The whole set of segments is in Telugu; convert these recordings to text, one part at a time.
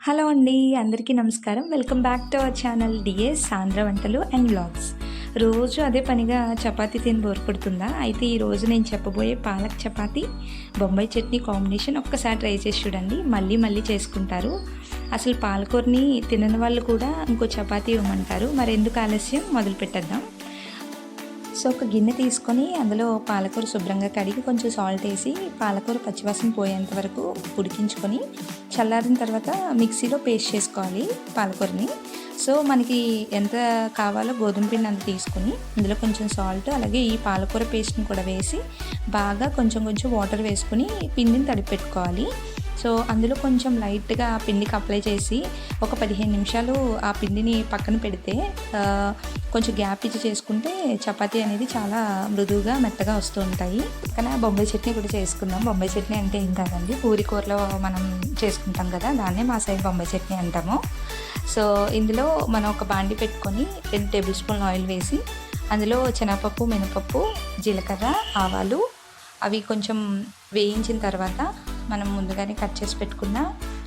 హలో అండి, అందరికీ నమస్కారం. Welcome back to our channel DS సాంద్ర వంటలు అండ్ వ్లాగ్స్. రోజు అదే పనిగా చపాతీ తిని బోర్ కొడుతుందా? అయితే ఈరోజు నేను చెప్పబోయే పాలక్ చపాతీ బొంబాయి చట్నీ కాంబినేషన్ ఒక్కసారి ట్రై చేసి చూడండి. మళ్ళీ మళ్ళీ చేసుకుంటారు. అసలు పాలకూరని తినని వాళ్ళు కూడా ఇంకో చపాతీ ఇవ్వమంటారు. మరి ఎందుకు ఆలస్యం, మొదలు పెట్టేద్దాం. సో ఒక గిన్నె తీసుకొని అందులో పాలకూర శుభ్రంగా కడిగి కొంచెం సాల్ట్ వేసి పాలకూర పచ్చివాసన పోయేంత వరకు ఉడికించుకొని చల్లారిన తర్వాత మిక్సీలో పేస్ట్ చేసుకోవాలి పాలకూరని. సో మనకి ఎంత కావాలో గోధుమ పిండి అంత తీసుకొని అందులో కొంచెం సాల్ట్ అలాగే ఈ పాలకూర పేస్ట్ని కూడా వేసి బాగా కొంచెం కొంచెం వాటర్ వేసుకొని పిండిని తడిపెట్టుకోవాలి. సో అందులో కొంచెం లైట్గా పిండికి అప్లై చేసి ఒక 15 నిమిషాలు ఆ పిండిని పక్కన పెడితే కొంచెం గ్యాప్ ఇచ్చి చేసుకుంటే చపాతీ అనేది చాలా మృదువుగా మెత్తగా వస్తూ ఉంటాయి. కానీ బొంబాయి చట్నీ కూడా చేసుకుందాం. బొంబాయి చట్నీ అంటే ఏం కాదండి, పూరి కూరలో మనం చేసుకుంటాం కదా, దాన్నే మా సైడ్ బొంబాయి చట్నీ అంటాము. సో ఇందులో మనం ఒక బాండి పెట్టుకొని 2 టేబుల్ స్పూన్లు ఆయిల్ వేసి అందులో శనగపప్పు, మినపప్పు, జీలకర్ర, ఆవాలు అవి కొంచెం వేయించిన తర్వాత మనం ముందుగానే కట్ చేసి పెట్టుకున్న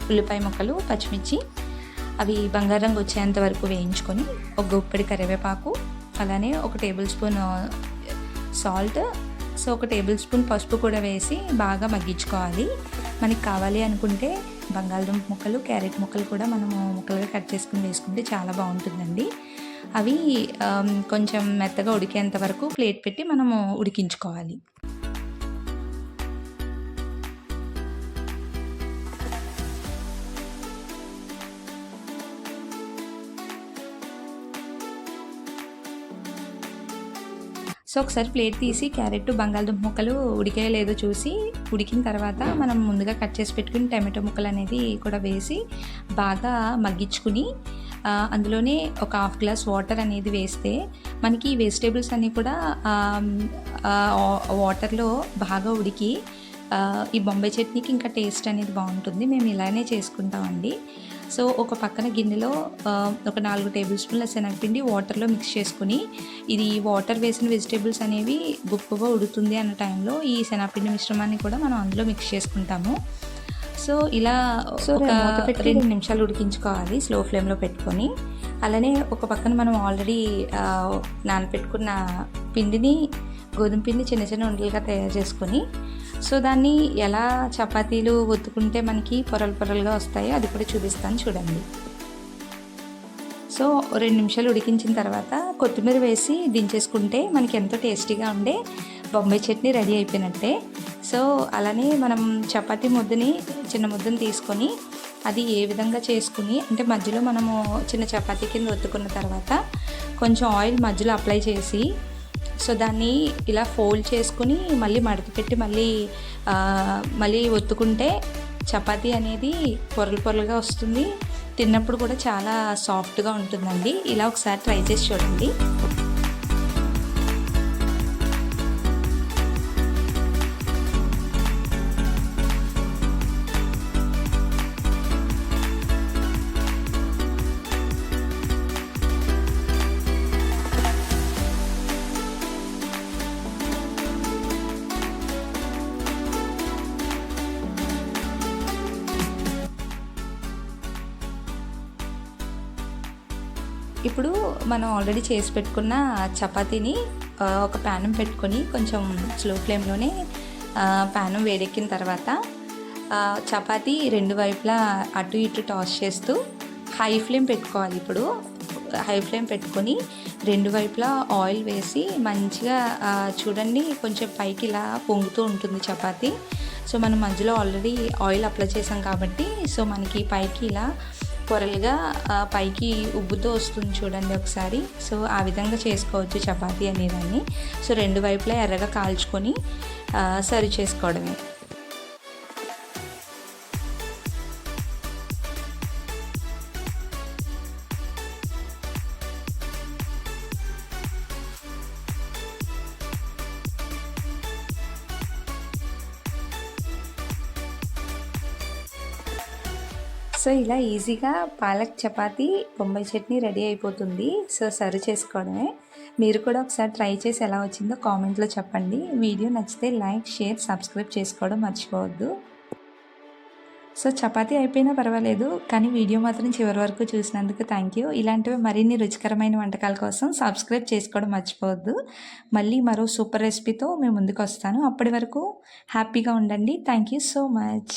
ఉల్లిపాయ ముక్కలు, పచ్చిమిర్చి అవి బంగారు రంగు వచ్చేంత వరకు వేయించుకొని ఒక గుప్పెడి కరివేపాకు, అలానే ఒక టేబుల్ స్పూన్ సాల్ట్, సో ఒక టేబుల్ స్పూన్ పసుపు కూడా వేసి బాగా మగ్గించుకోవాలి. మనకి కావాలి అనుకుంటే బంగాళదుంప ముక్కలు, క్యారెట్ ముక్కలు కూడా మనము ముక్కలుగా కట్ చేసుకుని వేసుకుంటే చాలా బాగుంటుందండి. అవి కొంచెం మెత్తగా ఉడికేంత వరకు ప్లేట్ పెట్టి మనము ఉడికించుకోవాలి. సో ఒకసారి ప్లేట్ తీసి క్యారెట్, బంగాళదుంప ముక్కలు ఉడికే లేదో చూసి ఉడికిన తర్వాత మనం ముందుగా కట్ చేసి పెట్టుకుని టమాటో ముక్కలు అనేది కూడా వేసి బాగా మగ్గించుకుని అందులోనే ఒక 1/2 గ్లాస్ వాటర్ అనేది వేస్తే మనకి ఈ వెజిటేబుల్స్ అన్నీ కూడా వాటర్లో బాగా ఉడికి ఈ బొంబాయి చట్నీకి ఇంకా టేస్ట్ అనేది బాగుంటుంది. మేము ఇలానే చేసుకుంటామండి. సో ఒక పక్కన గిన్నెలో ఒక 4 టేబుల్ స్పూన్ల శనగపిండి వాటర్లో మిక్స్ చేసుకుని, ఇది వాటర్ వేసిన వెజిటేబుల్స్ అనేవి గొప్పగా ఉడుకుతుంది అన్న టైంలో ఈ శనగపిండి మిశ్రమాన్ని కూడా మనం అందులో మిక్స్ చేసుకుంటాము. సో ఇలా ఒక 2 నిమిషాలు ఉడికించుకోవాలి స్లో ఫ్లేమ్లో పెట్టుకొని. అలానే ఒక పక్కన మనం ఆల్రెడీ నానపెట్టుకున్న పిండిని, గోధుమ పిండి చిన్న చిన్న ఉండలుగా తయారు చేసుకొని, సో దాన్ని ఎలా చపాతీలు ఒత్తుకుంటే మనకి పొరలు పొరలుగా వస్తాయో అది కూడా చూపిస్తాను చూడండి. సో 2 నిమిషాలు ఉడికించిన తర్వాత కొత్తిమీర వేసి దించేసుకుంటే మనకి ఎంతో టేస్టీగా ఉండే బొంబాయి చట్నీ రెడీ అయిపోయినట్టే. సో అలానే మనం చపాతీ ముద్దని, చిన్న ముద్దని తీసుకొని అది ఏ విధంగా చేసుకుని అంటే మధ్యలో మనము చిన్న చపాతీ కింద ఒత్తుకున్న తర్వాత కొంచెం ఆయిల్ మధ్యలో అప్లై చేసి, సో దాన్ని ఇలా ఫోల్డ్ చేసుకుని మళ్ళీ మడత పెట్టి మళ్ళీ ఒత్తుకుంటే చపాతీ అనేది పొరలు పొరలుగా వస్తుంది. తిన్నప్పుడు కూడా చాలా సాఫ్ట్గా ఉంటుందండి. ఇలా ఒకసారి ట్రై చేసి చూడండి. ఇప్పుడు మనం ఆల్రెడీ చేసి పెట్టుకున్న చపాతీని ఒక ప్యానం పెట్టుకొని కొంచెం స్లో ఫ్లేమ్లోనే ప్యానం వేడెక్కిన తర్వాత చపాతీ 2 వైపులా అటు ఇటు టాస్ చేస్తూ హై ఫ్లేమ్ పెట్టుకోవాలి. ఇప్పుడు హై ఫ్లేమ్ పెట్టుకొని 2 వైపులా ఆయిల్ వేసి మంచిగా చూడండి, కొంచెం పైకి ఇలా పొంగుతూ ఉంటుంది చపాతీ. సో మనం మధ్యలో ఆల్రెడీ ఆయిల్ అప్లై చేసాం కాబట్టి సో మనకి పైకి ఇలా పొరలుగా పైకి ఉబ్బుతో వస్తుంది చూడండి ఒకసారి. సో ఆ విధంగా చేసుకోవచ్చు చపాతీ అనేదాన్ని. సో 2 వైపులా ఎర్రగా కాల్చుకొని సర్వ్ చేసుకోవడమే. సో ఇలా ఈజీగా పాలక్ చపాతీ, బొంబాయి చట్నీ రెడీ అయిపోతుంది. సో సర్వ్ చేసుకోవడమే. మీరు కూడా ఒకసారి ట్రై చేసి ఎలా వచ్చిందో కామెంట్లో చెప్పండి. వీడియో నచ్చితే లైక్, షేర్, సబ్స్క్రైబ్ చేసుకోవడం మర్చిపోవద్దు. సో చపాతీ అయిపోయినా పర్వాలేదు, కానీ వీడియో మాత్రం చివరి వరకు చూసినందుకు థ్యాంక్ యూ. ఇలాంటివి మరిన్ని రుచికరమైన వంటకాల కోసం సబ్స్క్రైబ్ చేసుకోవడం మర్చిపోవద్దు. మళ్ళీ మరో సూపర్ రెసిపీతో మేము ముందుకు వస్తాను. అప్పటి వరకు హ్యాపీగా ఉండండి. Thank you so much.